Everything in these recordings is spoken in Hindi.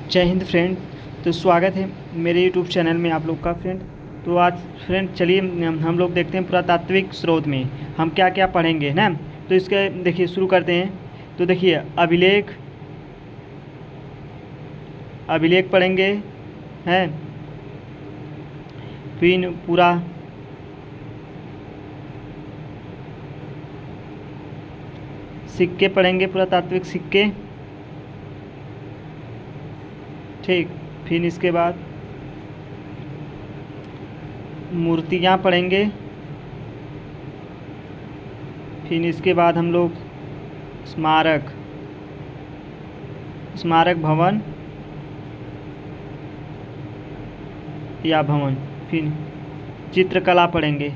जय हिंद फ्रेंड। तो स्वागत है मेरे यूट्यूब चैनल में आप लोग का फ्रेंड। तो आज फ्रेंड चलिए हम लोग देखते हैं पुरातात्विक स्रोत में हम क्या क्या पढ़ेंगे ना। तो इसके देखिए शुरू करते हैं। तो देखिए अभिलेख अभिलेख पढ़ेंगे हैं, फिर पूरा सिक्के पढ़ेंगे, पुरातात्विक सिक्के, ठीक। फिर इसके बाद मूर्तियाँ पढ़ेंगे। फिर इसके बाद हम लोग स्मारक भवन या भवन, फिर चित्रकला पढ़ेंगे।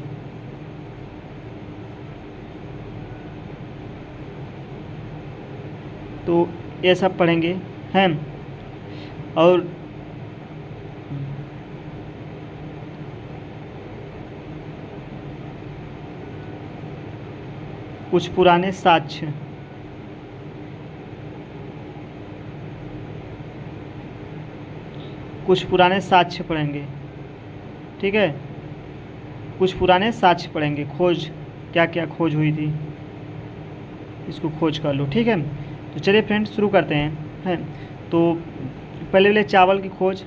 तो ये सब पढ़ेंगे हैं। और कुछ पुराने साक्ष्य, पढ़ेंगे, ठीक है। कुछ पुराने साक्ष्य पढ़ेंगे, खोज क्या क्या खोज हुई थी इसको खोज कर लो, ठीक है। तो चलिए फ्रेंड्स शुरू करते हैं। तो पहले चावल की खोज,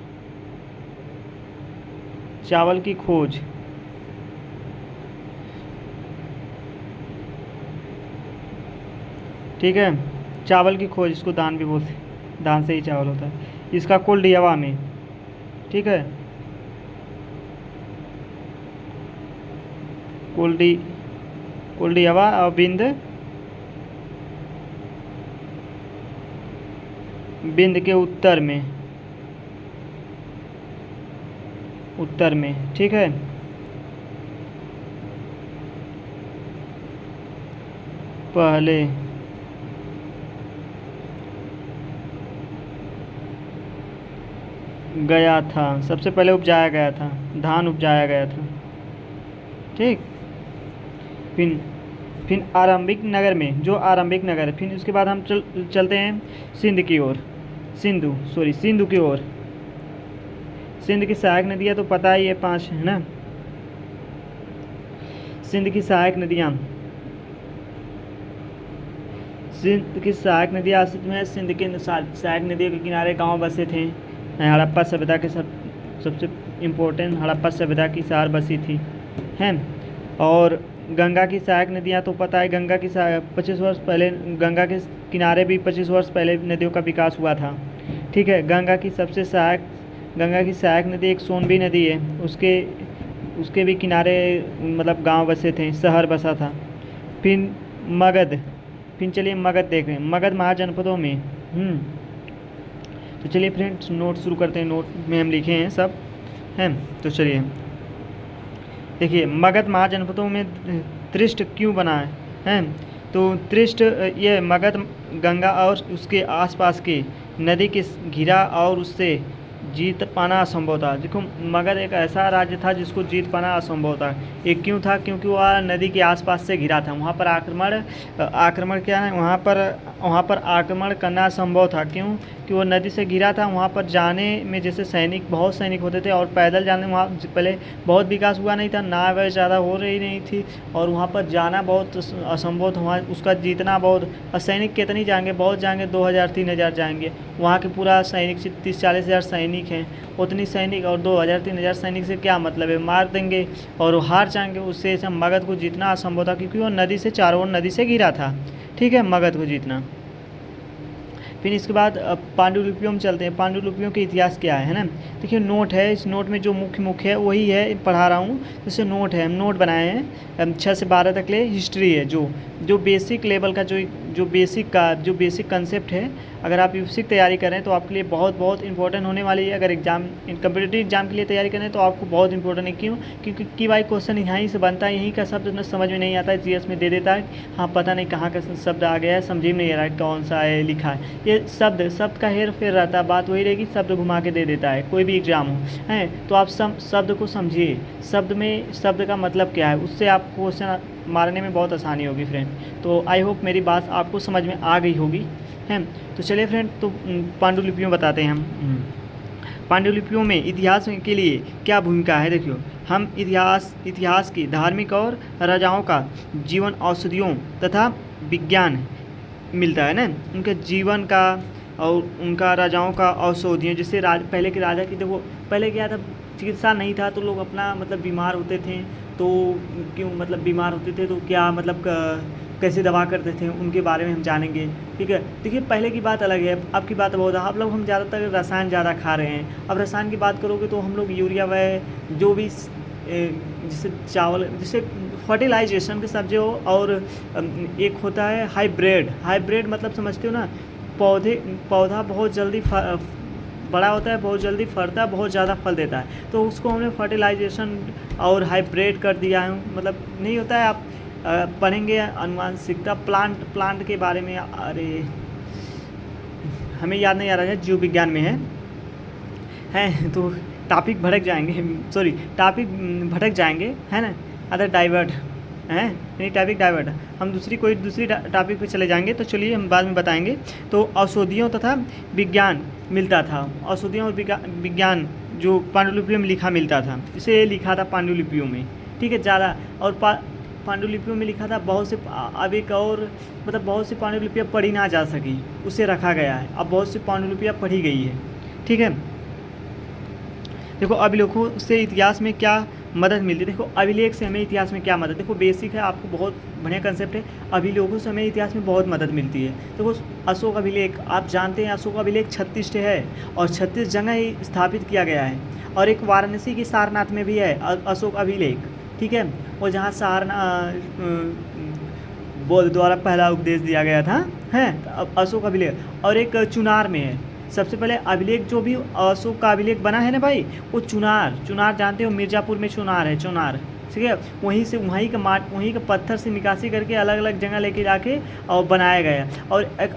ठीक है। चावल की खोज, इसको दान भी बोलते हैं, दान से ही चावल होता है। इसका कुलडियावा में, ठीक है, कुलडियावा और बिंद के उत्तर में, ठीक है। पहले गया था, सबसे पहले उपजाया गया था, धान उपजाया गया था, ठीक। फिर आरंभिक नगर में, जो आरंभिक नगर है। फिर उसके बाद हम चलते हैं सिंधु की ओर, सिंध की सहायक नदियाँ तो पता ही है 5 है ना। सिंध की सहायक नदियाँ अस्तित्व में। सिंध के सहायक नदियों के किनारे गांव बसे थे। हड़प्पा सभ्यता के सबसे इम्पोर्टेंट हड़प्पा सभ्यता की शहर बसी थी हैं। और गंगा की सहायक नदियाँ तो पता है, गंगा की 25 वर्ष पहले, गंगा के किनारे भी 25 वर्ष पहले नदियों का विकास हुआ था, ठीक है। गंगा की सहायक नदी एक सोनबी नदी है, उसके भी किनारे मतलब गांव बसे थे, शहर बसा था। फिर चलिए मगध देख रहे हैं, मगध महाजनपदों में। तो चलिए फ्रेंड्स नोट शुरू करते हैं। नोट में हम लिखे हैं सब हैं। तो चलिए देखिए मगध महाजनपदों में त्रिष्ट क्यों बना है। तो त्रिष्ट ये मगध गंगा और उसके आसपास की नदी के घिरा और उससे जीत पाना असंभव था। देखो मगध एक ऐसा राज्य था जिसको जीत पाना असंभव था। ये क्यों था? क्योंकि वह नदी के आसपास से घिरा था। वहाँ पर आक्रमण क्या है, वहाँ पर आक्रमण करना असंभव था। क्यों? कि वो नदी से घिरा था। वहाँ पर जाने में जैसे बहुत सैनिक होते थे, और पैदल जाने में वहाँ पहले बहुत विकास हुआ नहीं था, नावें ज़्यादा हो रही नहीं थी, और वहाँ पर जाना बहुत असंभव था। वहाँ उसका जीतना बहुत, सैनिक कितनी जाएंगे, बहुत जाएंगे, 2000-3000 जाएंगे। वहाँ के पूरा सैनिक 30-40 हज़ार सैनिक हैं, उतनी सैनिक और 2000-3000 सैनिक से क्या मतलब है, मार देंगे और वो हार जाएंगे। उससे मगध को जीतना असंभव था, क्योंकि वो नदी से चारों ओर नदी से घिरा था, ठीक है, मगध को जीतना। फिर इसके बाद पांडुलिपियों में चलते हैं। पांडुलिपियों के इतिहास क्या है ना। देखिए नोट है, इस नोट में जो मुख्य है वही है, पढ़ा रहा हूँ। जैसे नोट है, हम नोट बनाए हैं 6 से 12 तक ले। हिस्ट्री है, जो बेसिक लेवल का जो बेसिक कंसेप्ट है, अगर आप यूपीएससी की तैयारी करें तो आपके लिए बहुत इंपॉर्टेंट होने वाली है। अगर कम्पिटिटिव एग्जाम के लिए तैयारी करें तो आपको बहुत इंपॉर्टेंट है। क्यों? क्योंकि भाई क्वेश्चन यहीं से बनता है, यहीं का शब्द समझ में नहीं आता है, जीएस में दे देता है, हाँ पता नहीं कहाँ का शब्द आ गया है, समझ में नहीं आ रहा है कौन सा है लिखा है। ये शब्द का हेर फेर रहता है, बात वही रहेगी, शब्द घुमा के दे देता है कोई भी एग्जाम हो, है। तो आप शब्द को समझिए, शब्द का मतलब क्या है, उससे आप मारने में बहुत आसानी होगी फ्रेंड। तो आई होप मेरी बात आपको समझ में आ गई होगी, हैं। तो चलिए फ्रेंड, तो पांडुलिपियों बताते हैं हम। पांडुलिपियों में इतिहास के लिए क्या भूमिका है, देखियो हम इतिहास की धार्मिक और राजाओं का जीवन, औषधियों तथा विज्ञान मिलता है ना, उनके जीवन का और उनका राजाओं का औषधियों, जैसे पहले के राजा की, देखो पहले क्या था, चिकित्सा नहीं था तो लोग अपना मतलब बीमार होते थे तो क्यों मतलब बीमार होते थे तो क्या मतलब कैसे दवा करते थे, उनके बारे में हम जानेंगे। ठीक है, देखिए पहले की बात अलग है, अब की बात बहुत है। आप लोग हम ज़्यादातर रसायन ज़्यादा खा रहे हैं। अब रसायन की बात करोगे तो हम लोग यूरिया व जो भी जैसे चावल, जैसे फर्टिलाइजेशन के सब जो, और एक होता है हाइब्रिड मतलब समझते हो ना, पौधा बहुत जल्दी बड़ा होता है, बहुत जल्दी फलता है, बहुत ज़्यादा फल देता है, तो उसको हमने फर्टिलाइजेशन और हाइब्रिड कर दिया है। मतलब नहीं होता है, आप पढ़ेंगे अनुवांशिकता प्लांट के बारे में, अरे हमें याद नहीं आ रहा है, जीव विज्ञान में है तो टॉपिक भटक जाएंगे, है ना, अदर डाइवर्ट हैं, नहीं टॉपिक डाइवर्ट, हम दूसरी टॉपिक पे चले जाएंगे। तो चलिए हम बाद में बताएंगे। तो औषधियों तथा विज्ञान मिलता था, औषधियों और विज्ञान जो पांडुलिपियों में लिखा मिलता था, इसे लिखा था पांडुलिपियों में, ठीक है ज़्यादा। और पांडुलिपियों में लिखा था बहुत से, अब एक और मतलब बहुत सी पांडुलिपियाँ पढ़ी ना जा सकी, उसे रखा गया है। अब बहुत सी पांडुलिपियाँ पढ़ी गई है, ठीक है। देखो अभिलेखों से इतिहास में क्या मदद मिलती है, देखो अभिलेख से हमें इतिहास में क्या मदद, देखो बेसिक है, आपको बहुत बढ़िया कंसेप्ट है। अभिलेखों से हमें इतिहास में बहुत मदद मिलती है। देखो अशोक अभिलेख, आप जानते हैं अशोक अभिलेख 36 है और 36 जगह ही स्थापित किया गया है। और एक वाराणसी की सारनाथ में भी है अशोक अभिलेख, ठीक है, और जहाँ बुद्ध द्वारा पहला उपदेश दिया गया था, है अशोक अभिलेख। और एक चुनार में है, सबसे पहले अभिलेख जो भी अशोक का अभिलेख बना है ना भाई, वो चुनार जानते हो, मिर्ज़ापुर में चुनार है, ठीक है, वहीं का पत्थर से निकासी करके अलग अलग जगह लेके जाके और बनाया गया। और एक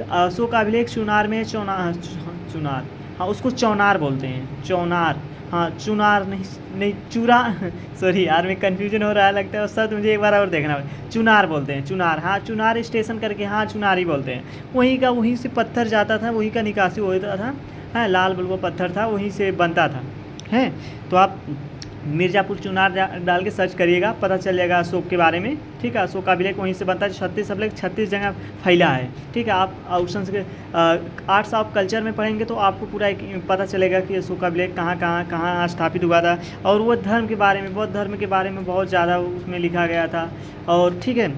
अशोक का अभिलेख चुनार में है, चुनार, हाँ उसको चौनार बोलते हैं, चौनार, हाँ चुनार नहीं चूरा सॉरी यार, मैं कन्फ्यूजन हो रहा है लगता है उस साथ, मुझे एक बार और देखना है। चुनार बोलते हैं, चुनार, हाँ चुनार स्टेशन करके, हाँ चुनार ही बोलते हैं। वहीं से पत्थर जाता था, वहीं का निकासी होता था, हाँ लाल बलुआ पत्थर था, वहीं से बनता था, हैं। तो आप मिर्ज़ापुर चुनार डाल के सर्च करिएगा, पता चल जाएगा अशोक के बारे में, ठीक है। अशोक का अभिलेख वहीं से बनता है, 36 अभिलेख 36 जगह फैला है, ठीक है। आप ऑप्शन के आर्ट्स ऑफ कल्चर में पढ़ेंगे तो आपको पूरा एक पता चलेगा कि अशोक का अभिलेख कहाँ स्थापित हुआ था। और वो धर्म के बारे में, बौद्ध धर्म के बारे में बहुत ज़्यादा उसमें लिखा गया था, और ठीक है,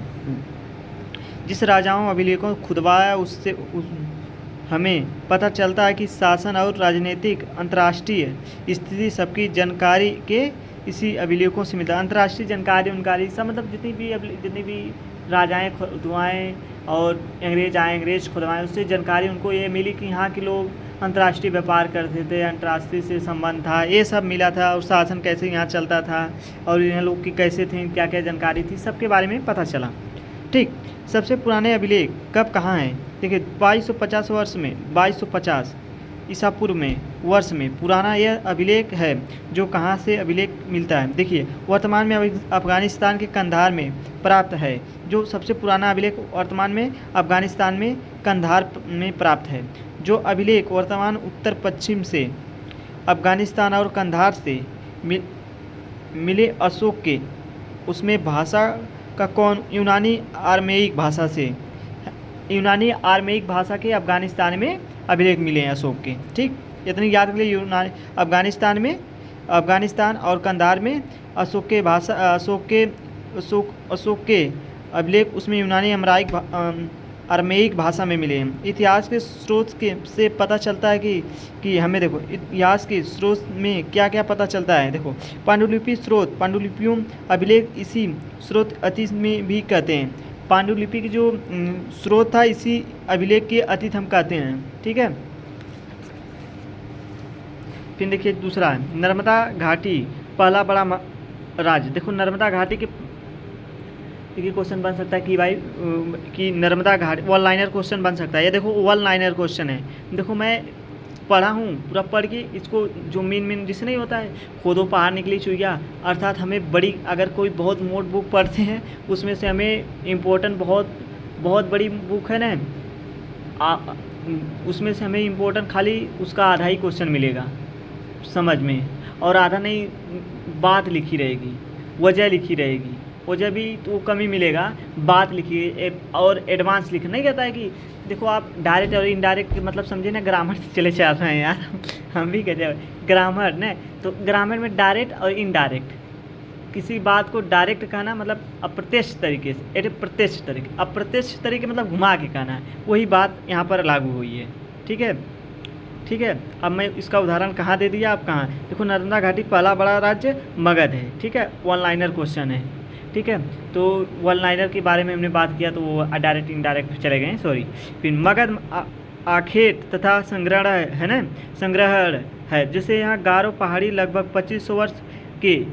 जिस राजाओं अभिलेखों को खुदवाया उससे हमें पता चलता है कि शासन और राजनीतिक अंतर्राष्ट्रीय स्थिति सबकी जानकारी के इसी अभिलेखों से मिलता है। अंतर्राष्ट्रीय जानकारी सब मतलब जितनी भी राजाएं खुदवाएँ और अंग्रेज खुदवाएँ, उससे जानकारी उनको ये मिली कि यहाँ के लोग अंतर्राष्ट्रीय व्यापार करते थे, अंतर्राष्ट्रीय से संबंध था, ये सब मिला था। और शासन कैसे यहाँ चलता था और यहाँ लोग की कैसे थे, क्या क्या जानकारी थी, सबके बारे में पता चला, ठीक। सबसे पुराने अभिलेख कब कहाँ हैं, देखिए 2250 ईसा पूर्व में वर्ष में पुराना यह अभिलेख है। जो कहाँ से अभिलेख मिलता है, देखिए वर्तमान में अफगानिस्तान के कंधार में प्राप्त है। जो सबसे पुराना अभिलेख वर्तमान में अफगानिस्तान में कंधार में प्राप्त है। जो अभिलेख वर्तमान उत्तर पश्चिम से अफगानिस्तान और कंधार से मिले अशोक के, उसमें भाषा का कौन, यूनानी आर्मेयिक भाषा के अफगानिस्तान में अभिलेख मिले हैं अशोक के, ठीक। इतनी याद के लिए अफगानिस्तान और कंधार में अशोक के अभिलेख उसमें यूनानी आर्मेयिक भाषा में मिले हैं। इतिहास के स्रोत से पता चलता है कि हमें देखो इतिहास के स्रोत में क्या क्या पता चलता है। देखो पांडुलिपियों अभिलेख इसी स्रोत अतीत में भी कहते हैं। पांडुलिपि की जो स्रोत था, इसी अभिलेख के अतीत हम कहते हैं, ठीक है। फिर देखिए दूसरा है नर्मदा घाटी पहला बड़ा राज्य। देखो नर्मदा घाटी के देखिए क्वेश्चन बन सकता है कि भाई कि नर्मदा घाटी वन लाइनर क्वेश्चन बन सकता है। ये देखो वन लाइनर क्वेश्चन है। देखो मैं पढ़ा हूँ, पूरा पढ़ के इसको जो मेन जिससे नहीं होता है खोदो पहाड़ निकली चुइया, अर्थात हमें बड़ी अगर कोई बहुत मोट बुक पढ़ते हैं उसमें से हमें इम्पोर्टेंट बहुत बड़ी बुक है ना, उसमें से हमें इम्पोर्टेंट खाली उसका आधा ही क्वेश्चन मिलेगा समझ में, और आधा नहीं बात लिखी रहेगी, वजह लिखी रहेगी, वजह भी तो कम ही मिलेगा, बात लिखी और एडवांस लिखना नहीं कहता है कि देखो आप डायरेक्ट और इनडायरेक्ट मतलब समझे ना, ग्रामर से चले चल रहे हैं यार हम भी कहते हैं ग्रामर ना, तो ग्रामर में डायरेक्ट और इनडायरेक्ट, किसी बात को डायरेक्ट कहना मतलब अप्रत्यक्ष तरीके से, अप्रत्यक्ष तरीके मतलब घुमा के कहना है, वही बात यहाँ पर लागू हुई है। ठीक है। अब मैं इसका उदाहरण कहाँ दे दिया, आप कहाँ देखो, नर्मदा घाटी पहला बड़ा राज्य मगध है। ठीक है, वन लाइनर क्वेश्चन है। ठीक है, तो वन लाइनर के बारे में हमने बात किया तो वो डायरेक्ट इनडायरेक्ट चले गए, सॉरी। फिर मगध आखेट तथा संग्रहण है ना, संग्रहण है, जैसे यहाँ गारो पहाड़ी लगभग 2500 वर्ष के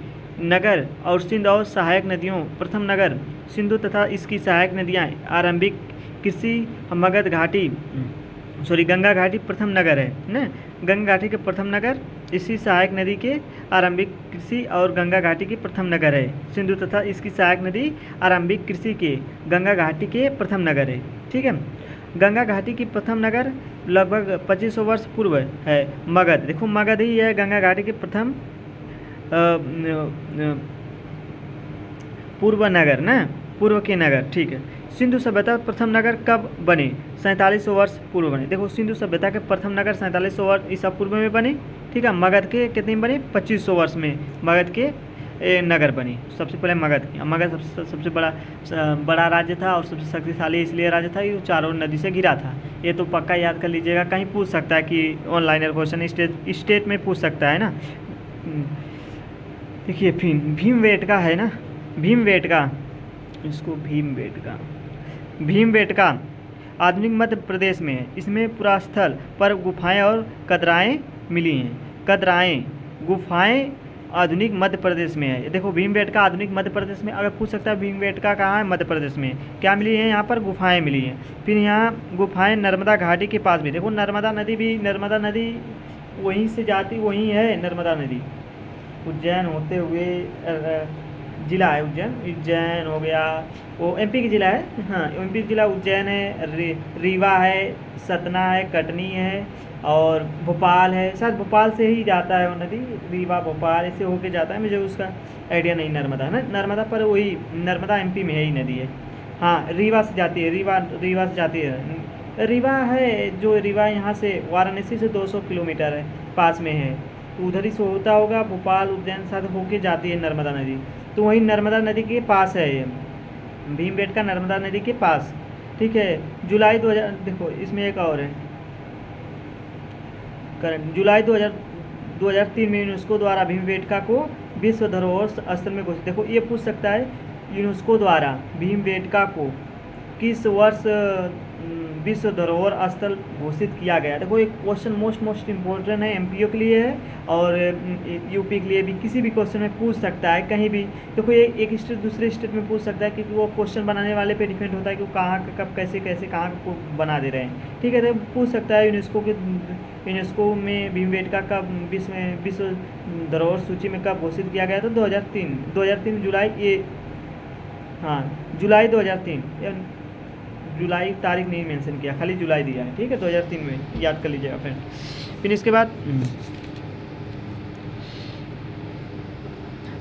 नगर और सिंध और सहायक नदियों, प्रथम नगर सिंधु तथा इसकी सहायक नदियाँ, आरंभिक कृषि मगध घाटी गंगा घाटी प्रथम नगर है ना, गंगा घाटी के प्रथम नगर इसी सहायक नदी के आरंभिक कृषि और गंगा घाटी के प्रथम नगर है, सिंधु तथा इसकी सहायक नदी आरंभिक कृषि के गंगा घाटी के प्रथम नगर है। ठीक है, गंगा घाटी की प्रथम नगर लगभग 2500 वर्ष पूर्व है मगध, देखो मगध ही है गंगा घाटी के प्रथम पूर्व नगर ना, पूर्व के नगर। ठीक है, सिंधु सभ्यता प्रथम नगर कब बने, 4700 वर्ष पूर्व बने, देखो सिंधु सभ्यता के प्रथम नगर 4700 वर्ष ईसा पूर्व में बने। ठीक है, मगध के कितने में बने, 2500 वर्ष में मगध के नगर बने। सबसे पहले मगध सबसे बड़ा राज्य था और सबसे शक्तिशाली इसलिए राज्य था ये चारों नदी से घिरा था। ये तो पक्का याद कर लीजिएगा, कहीं पूछ सकता है कि ऑनलाइनर क्वेश्चन स्टेट में पूछ सकता है ना। देखिए फिर भीमबेटका है ना, भीमबेटका आधुनिक मध्य प्रदेश में है, इसमें पुरास्थल पर गुफाएं और कदराएं मिली हैं, गुफाएं आधुनिक मध्य प्रदेश में है। देखो भीमबेटका आधुनिक मध्य प्रदेश में, अगर पूछ सकता है भीमबेटका कहाँ है, मध्य प्रदेश में क्या मिली है, यहाँ पर गुफाएं मिली हैं। फिर यहाँ गुफाएं नर्मदा घाटी के पास भी, देखो नर्मदा नदी वहीं से जाती, वहीं है नर्मदा नदी, उज्जैन होते हुए जिला है उज्जैन हो गया, वो एमपी की जिला है, हाँ एमपी की जिला उज्जैन है, रीवा है, सतना है, कटनी है और भोपाल है, शायद भोपाल से ही जाता है वो नदी, रीवा भोपाल ऐसे होके जाता है, मुझे उसका आइडिया नहीं। नर्मदा है ना, नर्मदा पर वही नर्मदा एमपी में है ही नदी है, हाँ रीवा से जाती है, रीवा से जाती है, रीवा है जो रीवा यहाँ से वाराणसी से 200 किलोमीटर है, पास में है, उधर ही से होता होगा, भोपाल उज्जैन साथ होके जाती है नर्मदा नदी, तो वही नर्मदा नदी के पास है ये भीमबेटका, नर्मदा नदी के पास। ठीक है, जुलाई 2000 देखो इसमें एक और है करंट, जुलाई 2003 में यूनेस्को द्वारा भीमबेटका को विश्व धरोहर स्थल में घोषित, देखो ये पूछ सकता है यूनेस्को द्वारा भीमबेटका को किस वर्ष विश्व धरोहर स्थल घोषित किया गया। देखो एक क्वेश्चन मोस्ट इम्पोर्टेंट है, एमपीओ के लिए है और यूपी के लिए भी, किसी भी क्वेश्चन में पूछ सकता है कहीं भी। देखो ये एक स्टेट दूसरे स्टेट में पूछ सकता है क्योंकि वो क्वेश्चन बनाने वाले पे डिपेंड होता है कि वो कहाँ कब कैसे कहाँ को बना दे रहे हैं। ठीक है, तो पूछ सकता है यूनेस्को में भीमबेटका कब विश्व धरोहर सूची में कब घोषित किया गया था, 2003 जुलाई, ये हाँ जुलाई 2003, जुलाई तारीख नहीं मेंशन किया, खाली जुलाई दिया है। ठीक है, 2003 में याद कर लीजिएगा फ्रेंड। फिर इसके बाद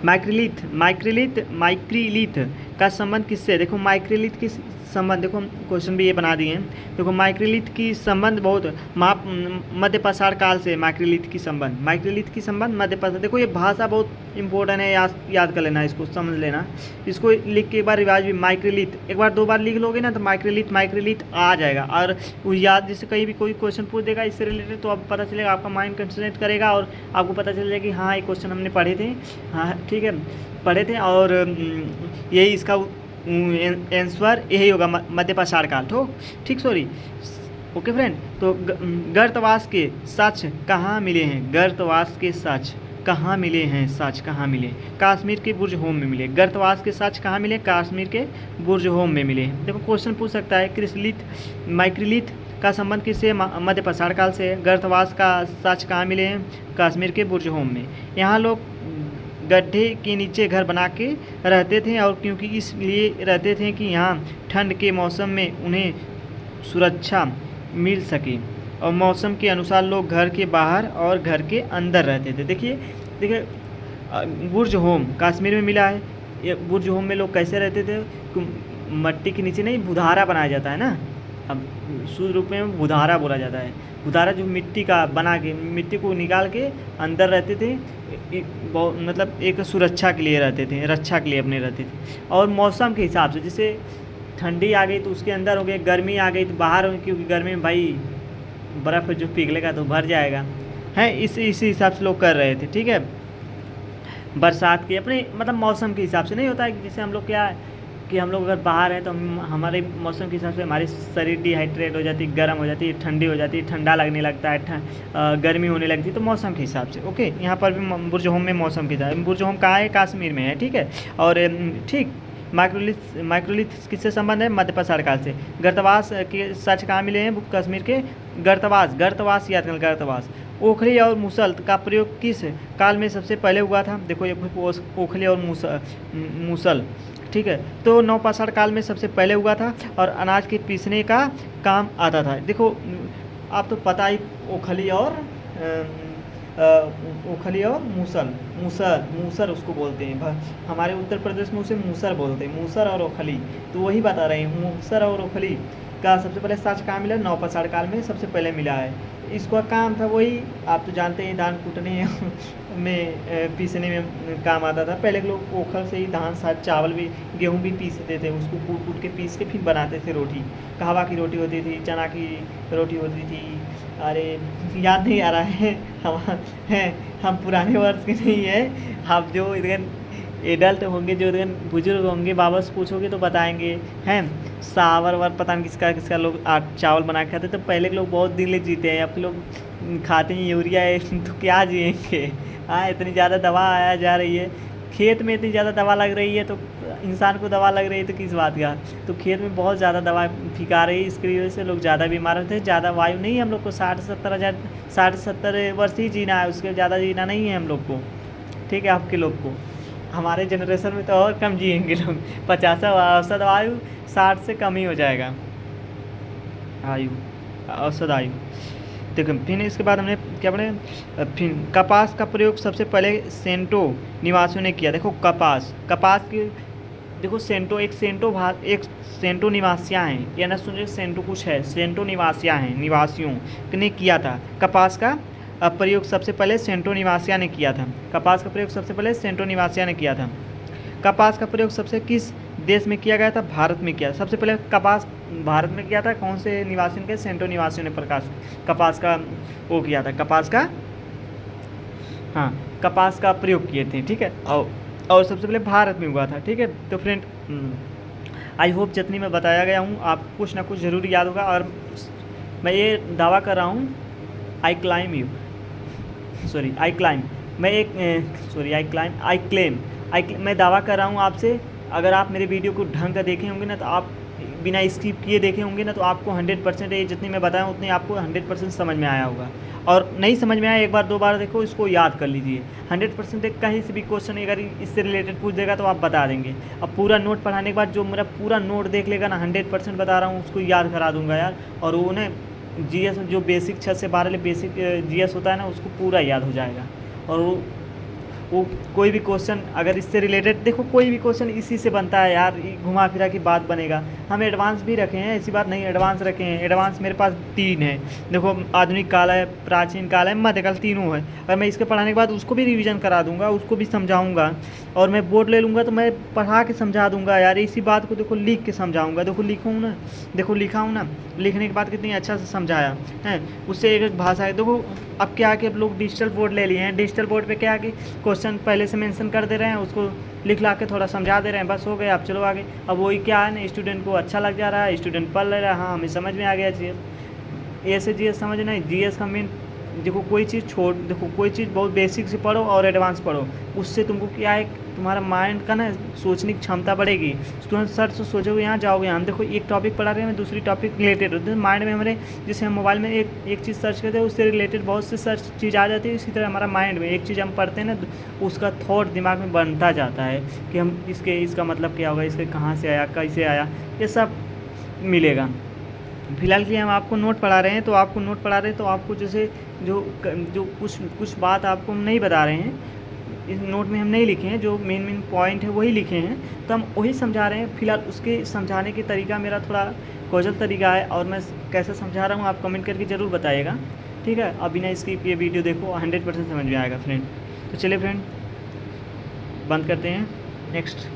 माइक्रीलिथ का संबंध किससे, देखो माइक्रीलिथ की संबंध, देखो क्वेश्चन भी ये बना दिए हैं। देखो माइक्रीलिथ की संबंध बहुत मध्य पाषाण काल से, माइक्रीलिथ की संबंध मध्य पाषाण, देखो ये भाषा बहुत इंपॉर्टेंट है, याद कर लेना, इसको समझ लेना, इसको लिख के एक बार रिवाइज भी, माइक्रीलिथ एक बार 2 बार लिख लोगे ना तो माइक्रीलिथ आ जाएगा, और याद जैसे कहीं भी कोई क्वेश्चन पूछ देगा इससे रिलेटेड तो अब पता चलेगा, आपका माइंड कंसंट्रेट करेगा और आपको पता चल जाएगा कि हाँ ये क्वेश्चन हमने पढ़े थे, हाँ ठीक है पढ़े थे, और यही इसका आंसर यही होगा, मध्य पाषाण काल। तो ठीक, सॉरी, ओके फ्रेंड। तो गर्तवास के साक्ष्य कहाँ मिले हैं, कहाँ मिले, कश्मीर के बुर्ज होम में मिले, गर्तवास के साक्ष्य कहाँ मिले, कश्मीर के बुर्ज होम में मिले। देखो क्वेश्चन पूछ सकता है माइक्रीलिथ का संबंध किससे? मध्य पाषाण काल से। गर्तवास का साक्ष्य कहाँ मिले हैं? कश्मीर के बुर्जहोम में। यहाँ लोग गड्ढे के नीचे घर बना के रहते थे, और क्योंकि इसलिए रहते थे कि यहाँ ठंड के मौसम में उन्हें सुरक्षा मिल सके, और मौसम के अनुसार लोग घर के बाहर और घर के अंदर रहते थे। देखिए बुर्ज होम कश्मीर में मिला है। ये बुर्ज होम में लोग कैसे रहते थे? मट्टी के नीचे नहीं, बुधारा बनाया जाता है ना, अब शुद्ध रूप में बुधारा बोला जाता है। बुधारा जो मिट्टी का बना के, मिट्टी को निकाल के अंदर रहते थे, मतलब एक सुरक्षा के लिए रहते थे, रक्षा के लिए अपने रहते थे। और मौसम के हिसाब से, जैसे ठंडी आ गई तो उसके अंदर हो गए, गर्मी आ गई तो बाहर हो गए, क्योंकि गर्मी में भाई बर्फ़ जो पिघलेगा तो भर जाएगा है। इसी हिसाब से लोग कर रहे थे, ठीक है। बरसात के अपने मतलब मौसम के हिसाब से नहीं होता है कि जैसे हम लोग क्या है कि हम लोग अगर बाहर हैं तो हमारे मौसम के हिसाब से हमारी शरीर डिहाइड्रेट हो जाती है, गर्म हो जाती है, ठंडी हो जाती है, ठंडा लगने लगता है, गर्मी होने लगती है, तो मौसम के हिसाब से। ओके, यहाँ पर भी बुर्ज होम में मौसम के हिसाब। बुर्ज होम कहाँ है? कश्मीर में है, ठीक है। और ठीक, माइक्रोलिथ किससे संबंध है? मध्य पाषाण काल से। गर्तवास के सच कहाँ मिले हैं? कश्मीर के गर्तवास याद करना, गर्तवास। ओखली और मूसल का प्रयोग किस काल में सबसे पहले हुआ था? देखो ये ओखली और मूसल, ठीक है, तो नवपाषाण काल में सबसे पहले हुआ था, और अनाज के पीसने का काम आता था। देखो आप तो पता ही, ओखली और मूसर उसको बोलते हैं। हमारे उत्तर प्रदेश में उसे मूसर बोलते हैं, मूसर और ओखली, तो वही बता रहे हैं। मूसर और ओखली का सबसे पहले साक्ष्य कहाँ मिला? नवपाषाण काल में सबसे पहले मिला है। इसका काम था वही, आप तो जानते हैं, धान कूटने में पीसने में काम आता था। पहले के लोग ओखल से ही धान, साथ चावल भी, गेहूँ भी पीसते थे, उसको कूट के पीस के फिर बनाते थे रोटी। कहवा की रोटी होती थी, चना की रोटी होती थी, अरे याद नहीं आ रहा है, हम पुराने वर्ष के नहीं है। आप जो इधर एडल्ट होंगे, जो इधर बुजुर्ग होंगे, बाबा से पूछोगे तो बताएंगे हैं। सावर वर पता नहीं किसका लोग चावल बना के खाते, तो पहले के लोग बहुत दिन ले जीते हैं। अब के लोग खाते हैं यूरिया है, तो क्या जिएंगे? हाँ, इतनी ज़्यादा दवा आया जा रही है, खेत में इतनी ज़्यादा दवा लग रही है, तो इंसान को दवा लग रही है तो किस बात का? तो खेत में बहुत ज़्यादा दवा फिका रही है, इसकी वजह से लोग ज़्यादा बीमार होते हैं। ज़्यादा वायु नहीं है हम लोग को, 60-70 वर्ष ही जीना है, उसके ज़्यादा जीना नहीं है हम लोग को, ठीक है। आपके लोग को, हमारे जनरेशन में तो और कम जिएंगे लोग, 50 औसत आयु 60 से कम ही हो जाएगा औसत आयु। देखो फिर इसके बाद हमने क्या पढ़े? फिर कपास का प्रयोग सबसे पहले सेंटो निवासियों ने किया। देखो कपास की, देखो एक सेंटो निवासियाँ हैं, या ना सुनिए, सेंटो कुछ है, सेंटो निवासियाँ हैं, निवासियों ने किया था। कपास का प्रयोग सबसे पहले सेंटो निवासिया ने किया था। कपास का प्रयोग सबसे पहले सेंटो निवासिया ने किया था। कपास का प्रयोग सबसे किस देश में किया गया था? भारत में किया। सबसे पहले कपास भारत में किया था। कौन से निवासियों ने? सेंटो निवासियों ने कपास का वो किया था, कपास का प्रयोग किए थे, ठीक है। और सबसे पहले भारत में हुआ था, ठीक है। तो फ्रेंड, आई होप जितनी मैं बताया गया हूँ आप कुछ ना कुछ ज़रूर याद होगा। और मैं ये दावा कर रहा हूँ, आई मैं दावा कर रहा हूँ आपसे, अगर आप मेरे वीडियो को ढंग का देखे होंगे ना, तो आप बिना स्किप किए देखे होंगे ना, तो आपको 100% ये जितनी मैं बताया उतनी आपको 100% समझ में आया होगा। और नहीं समझ में आया, एक बार दो बार देखो, इसको याद कर लीजिए। 100% कहीं से भी क्वेश्चन अगर इससे रिलेटेड पूछ देगा तो आप बता देंगे। अब पूरा नोट पढ़ाने के बाद जो मेरा पूरा नोट देख लेगा ना, 100% बता रहा हूँ, उसको याद करा दूँगा यार। और वो ना जीएस जो बेसिक 6 से 12 बेसिक जीएस होता है ना, उसको पूरा याद हो जाएगा। और वो कोई भी क्वेश्चन अगर इससे रिलेटेड, देखो कोई भी क्वेश्चन इसी से बनता है यार, घुमा फिरा की बात बनेगा। हम एडवांस भी रखे हैं, ऐसी बात नहीं, एडवांस रखे हैं। एडवांस मेरे पास 3 है, देखो आधुनिक काल है, प्राचीन काल है, मध्यकाल, तीनों है। और मैं इसके पढ़ाने के बाद उसको भी रिवीजन करा दूंगा, उसको भी समझाऊंगा। और मैं बोर्ड ले लूँगा तो मैं पढ़ा के समझा दूंगा यार। इसी बात को देखो लिख के समझाऊंगा। देखो लिखा हूँ ना, लिखने के बाद कितनी अच्छा से समझाया है। उससे एक भाषा है। देखो अब क्या है कि अब लोग डिजिटल बोर्ड ले लिए हैं। डिजिटल बोर्ड पे क्या है कि क्वेश्चन पहले से मेंशन कर दे रहे हैं, उसको लिख ला के थोड़ा समझा दे रहे हैं, बस हो गए, आप चलो आगे। अब वही क्या है ना, स्टूडेंट को अच्छा लग जा रहा है, स्टूडेंट पढ़ ले रहा है, हाँ हमें समझ में आ गया। जीएस ए से जीएस समझना है। जीएस का मेन देखो कोई चीज़ देखो कोई चीज़ बहुत बेसिक से पढ़ो और एडवांस पढ़ो, उससे तुमको क्या है, तुम्हारा माइंड का ना सोचने की क्षमता बढ़ेगी। तुम सर से सोचोगे यहाँ जाओगे, हम देखो एक टॉपिक पढ़ा रहे हैं, दूसरी टॉपिक रिलेटेड होती है माइंड में हमारे, जैसे हम मोबाइल में एक चीज़ सर्च करते हैं उससे रिलेटेड बहुत से सर्च चीज़ आ जाती है, इसी तरह हमारा माइंड में एक चीज़ हम पढ़ते हैं ना, उसका थॉट दिमाग में बनता जाता है कि हम इसका मतलब क्या होगा, इसके कहाँ से आया, कैसे आया, ये सब मिलेगा। फिलहाल के लिए हम आपको नोट पढ़ा रहे हैं, तो आपको जैसे जो कुछ बात आपको हम नहीं बता रहे हैं, इस नोट में हम नहीं लिखे हैं, जो मेन पॉइंट है वही लिखे हैं, तो हम वही समझा रहे हैं। फिलहाल उसके समझाने के तरीका मेरा थोड़ा कौशल तरीका है, और मैं कैसे समझा रहा हूँ आप कमेंट करके ज़रूर बताइएगा, ठीक है। अब बिना स्किप ये वीडियो देखो, 100% समझ में आएगा फ्रेंड। तो चलिए फ्रेंड, बंद करते हैं, नेक्स्ट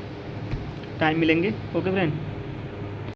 टाइम मिलेंगे, ओके फ्रेंड।